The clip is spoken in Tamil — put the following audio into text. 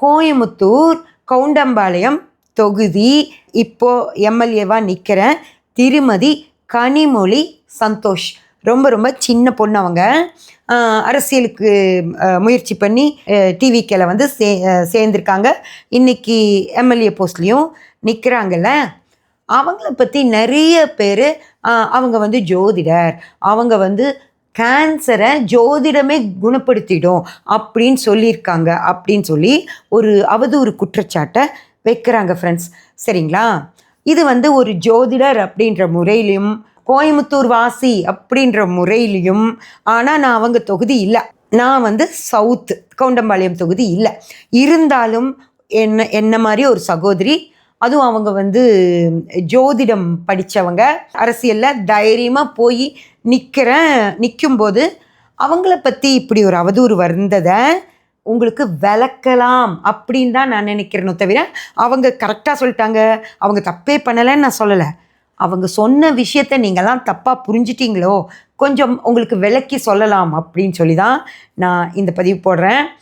கோயமுத்தூர் கவுண்டம்பாளையம் தொகுதி இப்போ எம்எல்ஏவாக நிற்கிற திருமதி கனிமொழி சந்தோஷ். ரொம்ப ரொம்ப சின்ன பொண்ணு. அவங்க அரசியலுக்கு முயற்சி பண்ணி டிவிக்கில் வந்து சேர்ந்துருக்காங்க. இன்றைக்கி எம்எல்ஏ போஸ்ட்லேயும் நிற்கிறாங்கல்ல. அவங்கள பற்றி நிறைய பேர் அவங்க வந்து ஜோதிடர், அவங்க வந்து கேன்சரை ஜோதிடமே குணப்படுத்திடும் அப்படின்னு சொல்லியிருக்காங்க அப்படின்னு சொல்லி ஒரு அவதூறு குற்றச்சாட்டை வைக்கிறாங்க ஃப்ரெண்ட்ஸ். சரிங்களா? இது வந்து ஒரு ஜோதிடர் அப்படின்ற முறையிலையும் கோயமுத்தூர் வாசி அப்படின்ற முறையிலையும், ஆனால் நான் அவங்க தொகுதி இல்லை, நான் வந்து சவுத்து கவுண்டம்பாளையம் தொகுதி இல்லை. இருந்தாலும் என்ன மாதிரி ஒரு சகோதரி, அதுவும் அவங்க ஜோதிடம் படித்தவங்க, அரசியலில் தைரியமாக போய் நிற்கும்போது அவங்கள பற்றி இப்படி ஒரு அவதூறு வந்ததை உங்களுக்கு விளக்கலாம் அப்படின்னு தான் நான் நினைக்கிறேனோ தவிர, அவங்க கரெக்டாக சொல்லிட்டாங்க, அவங்க தப்பே பண்ணலைன்னு நான் சொல்லலை. அவங்க சொன்ன விஷயத்தை நீங்கள்லாம் தப்பாக புரிஞ்சிட்டிங்களோ, கொஞ்சம் உங்களுக்கு விளக்கி சொல்லலாம் அப்படின்னு சொல்லி தான் நான் இந்த பதிவு போடுறேன்.